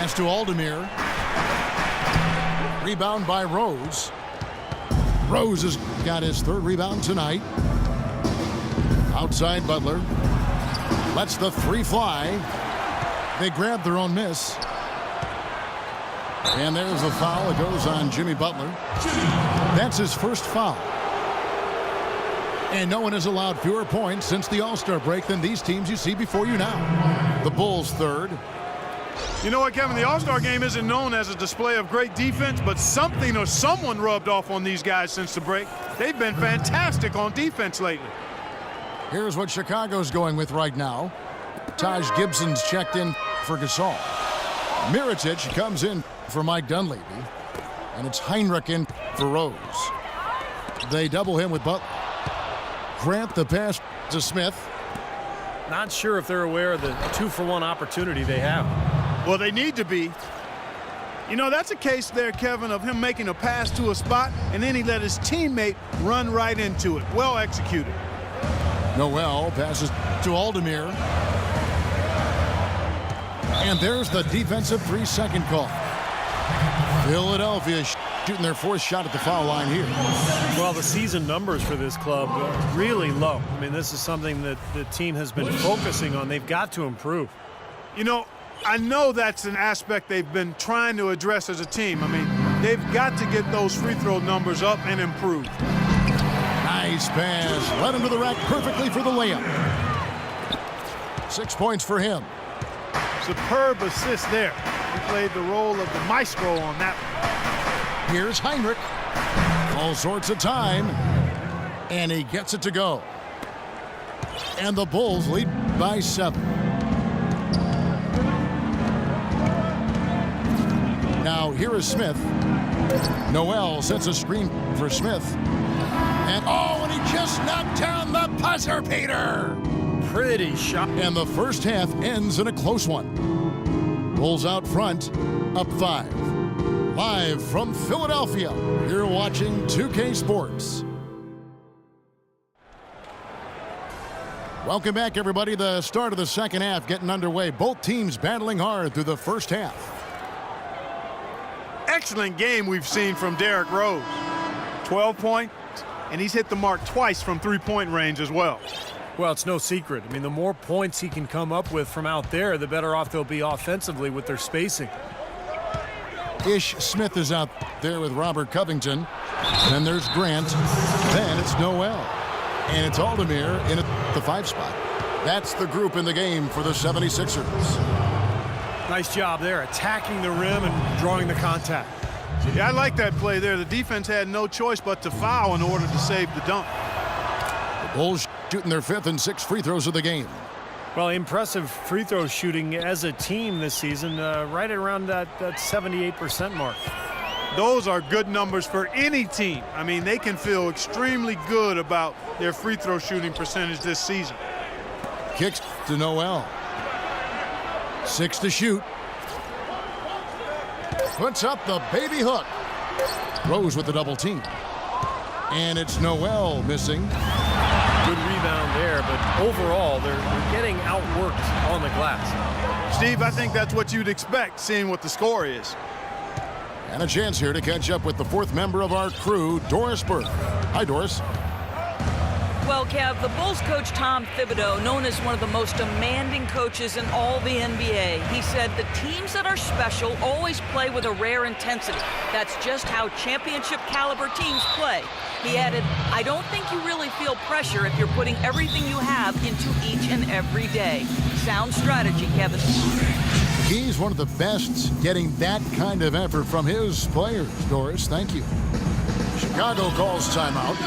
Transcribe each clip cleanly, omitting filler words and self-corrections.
Pass to Aldemir. Rebound by Rose. Rose has got his third rebound tonight. Outside Butler. Lets the three fly. They grab their own miss. And there's a foul. It goes on Jimmy Butler. That's his first foul. And no one has allowed fewer points since the All-Star break than these teams you see before you now. The Bulls third. You know what, Kevin? The All-Star game isn't known as a display of great defense, but something or someone rubbed off on these guys since the break. They've been fantastic on defense lately. Here's what Chicago's going with right now. Taj Gibson's checked in for Gasol. Mirotic comes in for Mike Dunleavy. And it's Heinrich in for Rose. They double him with Butler. Grant the pass to Smith. Not sure if they're aware of the 2-for-1 opportunity they have. Well, they need to be. You know, that's a case there, Kevin, of him making a pass to a spot, and then he let his teammate run right into it. Well executed. Noel passes to Aldemir. And there's the defensive 3-second call. Philadelphia shooting their fourth shot at the foul line here. Well, the season numbers for this club are really low. I mean, this is something that the team has been focusing on. They've got to improve. You know, I know that's an aspect they've been trying to address as a team. I mean, they've got to get those free throw numbers up and improve. Nice pass. Led him to the rack perfectly for the layup. 6 points for him. Superb assist there. He played the role of the maestro on that one. Here's Heinrich. All sorts of time. And he gets it to go. And the Bulls lead by 7. Now here is Smith. Noel sets a screen for Smith. And he just knocked down the buzzer beater. Pretty shot. And the first half ends in a close one. Bulls out front, up 5. Live from Philadelphia, you're watching 2K Sports. Welcome back, everybody. The start of the second half getting underway. Both teams battling hard through the first half. Excellent game we've seen from Derrick Rose. 12 points, and he's hit the mark twice from three-point range as well. Well, it's no secret. I mean, the more points he can come up with from out there, the better off they'll be offensively with their spacing. Ish Smith is out there with Robert Covington. Then there's Grant. Then it's Noel. And it's Aldemir in at the 5 spot. That's the group in the game for the 76ers. Nice job there, attacking the rim and drawing the contact. Yeah, I like that play there. The defense had no choice but to foul in order to save the dunk. The Bulls shooting their 5th and 6th free throws of the game. Well, impressive free throw shooting as a team this season, right around that 78% mark. Those are good numbers for any team. I mean, they can feel extremely good about their free throw shooting percentage this season. Kicks to Noel. 6 to shoot. Puts up the baby hook. Rose with the double team. And it's Noel missing. Good rebound there, but overall, they're getting outworked on the glass. Steve, I think that's what you'd expect, seeing what the score is. And a chance here to catch up with the 4th member of our crew, Doris Burke. Hi, Doris. Well, Kev, the Bulls coach Tom Thibodeau, known as one of the most demanding coaches in all the NBA, he said the teams that are special always play with a rare intensity. That's just how championship caliber teams play. He added, I don't think you really feel pressure if you're putting everything you have into each and every day. Sound strategy, Kevin. He's one of the best getting that kind of effort from his players, Doris. Thank you. Chicago calls timeout.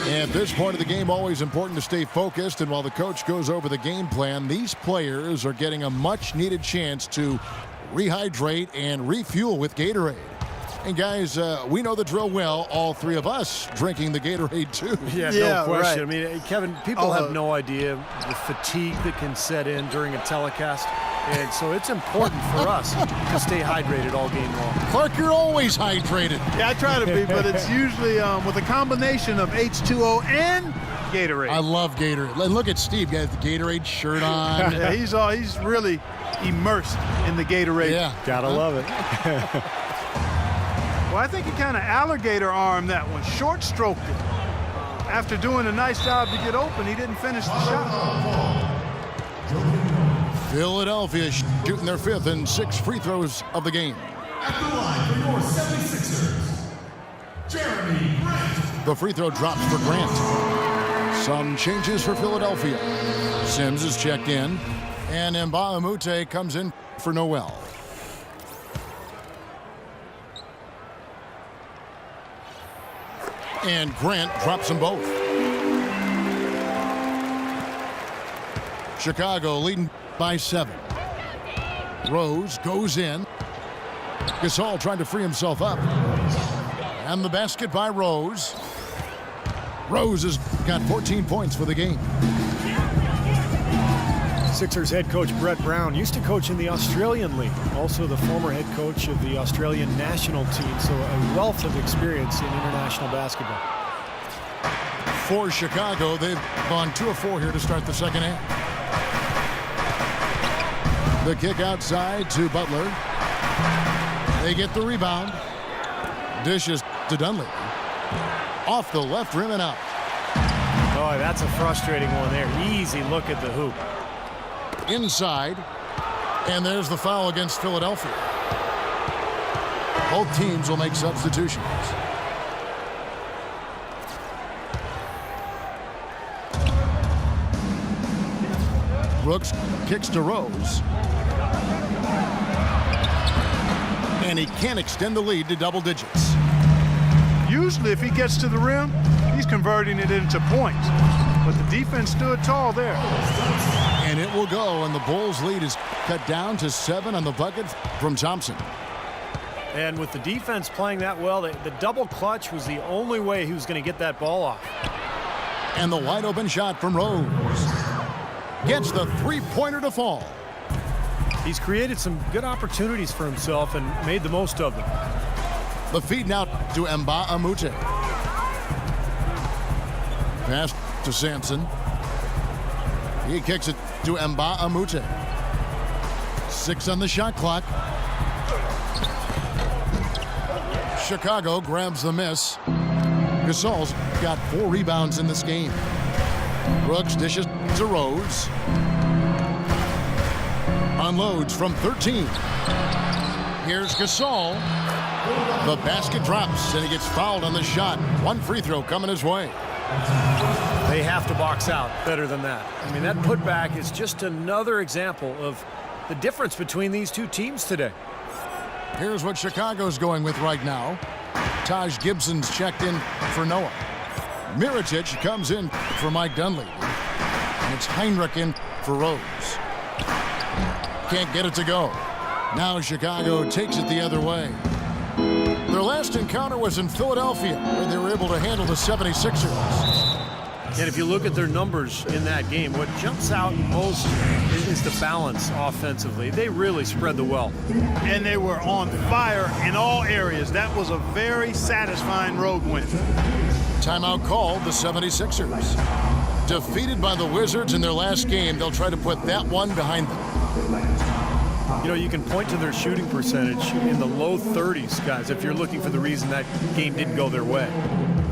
At this point of the game, always important to stay focused. And while the coach goes over the game plan, these players are getting a much-needed chance to rehydrate and refuel with Gatorade. And guys, we know the drill well, all 3 of us drinking the Gatorade too. Yeah, no question. Right. I mean, Kevin, people have no idea the fatigue that can set in during a telecast. And so it's important for us to stay hydrated all game long. Clark, you're always hydrated. Yeah, I try to be, but it's usually with a combination of H2O and Gatorade. I love Gatorade. And look at Steve, got the Gatorade shirt on. Yeah, he's really immersed in the Gatorade. Yeah. Gotta love it. Well, I think he kind of alligator armed that one, short stroked it. After doing a nice job to get open, he didn't finish the shot. Philadelphia shooting their 5th and 6 free throws of the game. At the line for your 76ers, Jeremy Grant. The free throw drops for Grant. Some changes for Philadelphia. Sims is checked in, and Mbah a Moute comes in for Noel. And Grant drops them both. Chicago leading by 7. Rose goes in. Gasol trying to free himself up. And the basket by Rose. Rose has got 14 points for the game. Sixers head coach Brett Brown used to coach in the Australian League, also the former head coach of the Australian national team, so a wealth of experience in international basketball. For Chicago, they've gone 2 of 4 here to start the second half. The kick outside to Butler. They get the rebound. Dishes to Dunleavy. Off the left rim and out. Oh, that's a frustrating one there. Easy look at the hoop. Inside. And there's the foul against Philadelphia. Both teams will make substitutions. Brooks kicks to Rose. And he can't extend the lead to double digits. Usually if he gets to the rim, he's converting it into points. But the defense stood tall there. And it will go, and the Bulls' lead is cut down to 7 on the bucket from Thompson. And with the defense playing that well, the double clutch was the only way he was going to get that ball off. And the wide open shot from Rose. Gets the three-pointer to fall. He's created some good opportunities for himself and made the most of them. The feed now to Mbah a Moute. Pass to Sampson. He kicks it to Mbah a Moute. 6 on the shot clock. Chicago grabs the miss. Gasol's got 4 rebounds in this game. Brooks dishes to Rose. Unloads from 13. Here's Gasol. The basket drops, and he gets fouled on the shot. 1 free throw coming his way. They have to box out better than that. I mean, that putback is just another example of the difference between these two teams today. Here's what Chicago's going with right now. Taj Gibson's checked in for Noah. Mirotic comes in for Mike Dunleavy. And it's Heinrich in for Rose. Can't get it to go. Now Chicago takes it the other way. Their last encounter was in Philadelphia, where they were able to handle the 76ers. And if you look at their numbers in that game, what jumps out most is the balance offensively. They really spread the wealth. And they were on fire in all areas. That was a very satisfying road win. Timeout called the 76ers. Defeated by the Wizards in their last game, they'll try to put that one behind them. You know, you can point to their shooting percentage in the low 30s, guys, if you're looking for the reason that game didn't go their way.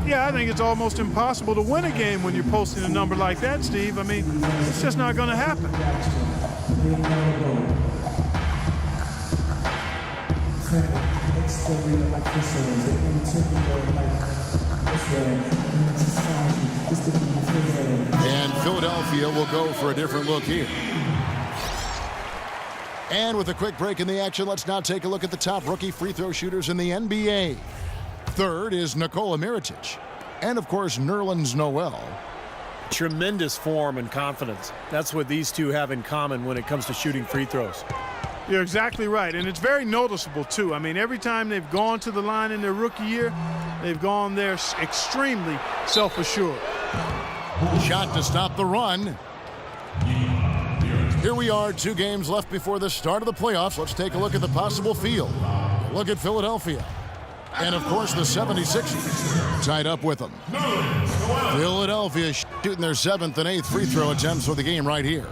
Yeah, I think it's almost impossible to win a game when you're posting a number like that, Steve. I mean, it's just not going to happen. And Philadelphia will go for a different look here. And with a quick break in the action, let's now take a look at the top rookie free throw shooters in the NBA. Third is Nikola Mirotic. And, of course, Nerlens Noel. Tremendous form and confidence. That's what these two have in common when it comes to shooting free throws. You're exactly right, and it's very noticeable, too. I mean, every time they've gone to the line in their rookie year, they've gone there extremely self-assured. Shot to stop the run. Here we are, 2 games left before the start of the playoffs. Let's take a look at the possible field. Look at Philadelphia. And, of course, the 76ers tied up with them. Philadelphia shooting their 7th and 8th free throw attempts for the game right here.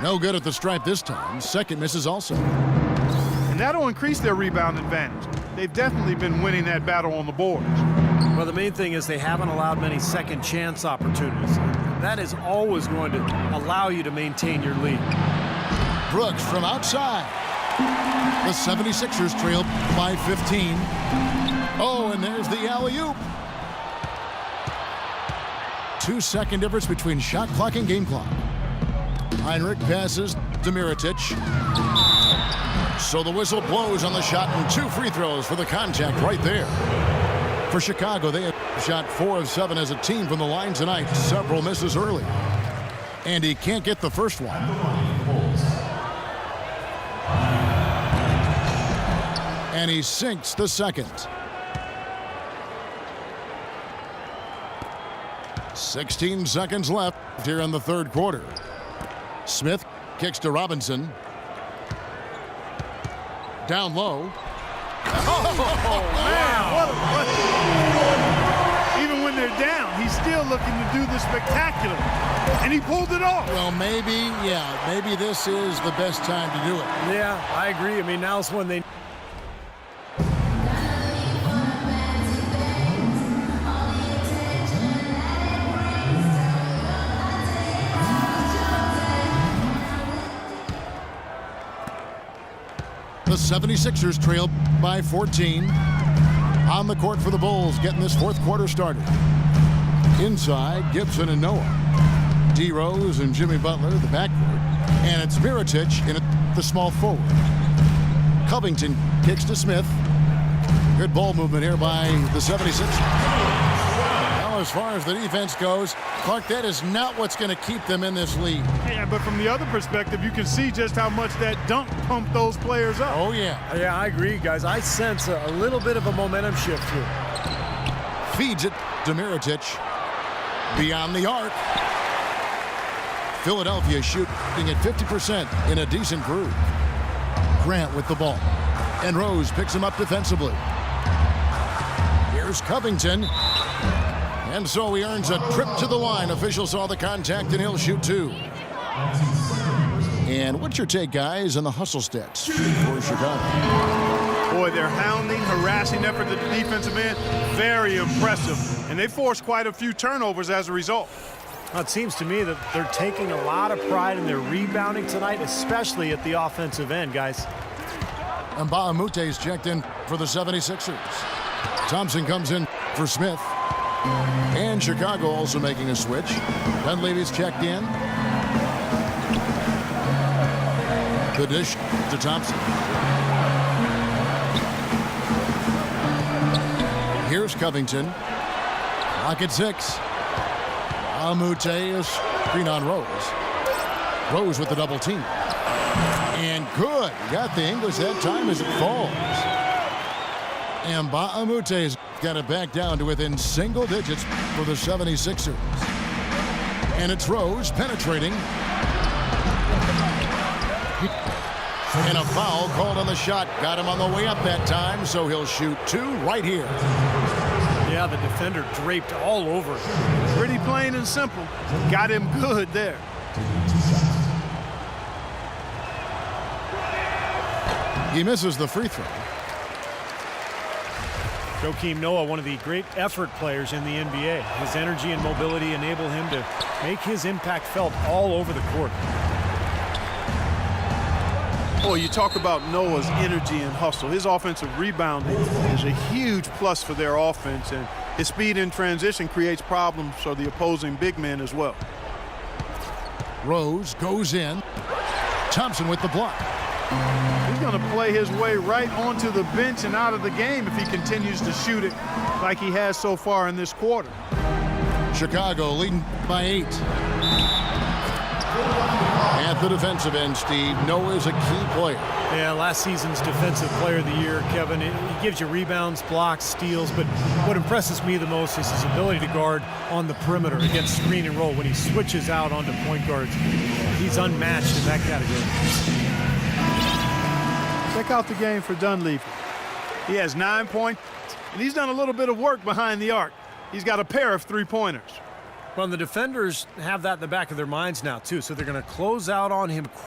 No good at the stripe this time. Second misses also. And that'll increase their rebound advantage. They've definitely been winning that battle on the boards. Well, the main thing is they haven't allowed many second chance opportunities. That is always going to allow you to maintain your lead. Brooks from outside. The 76ers trail by 15. Oh, and there's the alley-oop. 2-second difference between shot clock and game clock. Heinrich passes to Mirotic. So the whistle blows on the shot and 2 free throws for the contact right there. For Chicago, they have shot 4 of 7 as a team from the line tonight. Several misses early. And he can't get the first one. And he sinks the second. 16 seconds left here in the third quarter. Smith kicks to Robinson. Down low. Even when they're down, he's still looking to do the spectacular. And he pulled it off. Well, maybe this is the best time to do it. Yeah, I agree. I mean, now's when they... The 76ers trail by 14. On the court for the Bulls, getting this fourth quarter started. Inside, Gibson and Noah. D. Rose and Jimmy Butler, the backcourt. And it's Mirotic in the small forward. Covington kicks to Smith. Good ball movement here by the 76ers. Now, as far as the defense goes, Clark, that is not what's going to keep them in this league. Yeah, but from the other perspective, you can see just how much that dunk pumped those players up. Oh, yeah. Yeah, I agree, guys. I sense a little bit of a momentum shift here. Feeds it to Mirotic. Beyond the arc. Philadelphia shooting at 50% in a decent groove. Grant with the ball. And Rose picks him up defensively. Here's Covington. And so he earns a trip to the line. Official saw the contact, and he'll shoot 2. And what's your take, guys, on the hustle stats for Chicago? Boy, their hounding, harassing effort at the defensive end, very impressive. And they forced quite a few turnovers as a result. Well, it seems to me that they're taking a lot of pride in their rebounding tonight, especially at the offensive end, guys. And Mbah-a-Moute's checked in for the 76ers. Thompson comes in for Smith. And Chicago also making a switch. Dunleavy's checked in. The dish to Thompson. Here's Covington. Lock at 6. Mbah-a-Moute is screen on Rose. Rose with the double team. And good. Got the English that time as it falls. And Mbah-a-Moute's got it back down to within single digits for the 76ers. And it's Rose penetrating. And a foul called on the shot. Got him on the way up that time, so he'll shoot 2 right here. Yeah, the defender draped all over. Pretty plain and simple. Got him good there. He misses the free throw. Joakim Noah, one of the great effort players in the NBA. His energy and mobility enable him to make his impact felt all over the court. Boy, you talk about Noah's energy and hustle. His offensive rebounding is a huge plus for their offense, and his speed in transition creates problems for the opposing big men as well. Rose goes in. Thompson with the block. He's going to play his way right onto the bench and out of the game if he continues to shoot it like he has so far in this quarter. Chicago leading by 8. At the defensive end, Steve, Noah is a key player. Yeah, last season's Defensive Player of the Year, Kevin. He gives you rebounds, blocks, steals, but what impresses me the most is his ability to guard on the perimeter against screen and roll. When he switches out onto point guards, he's unmatched in that category. Check out the game for Dunleavy. He has 9 points, and he's done a little bit of work behind the arc. He's got a pair of 3-pointers. Well, the defenders have that in the back of their minds now, too, so they're going to close out on him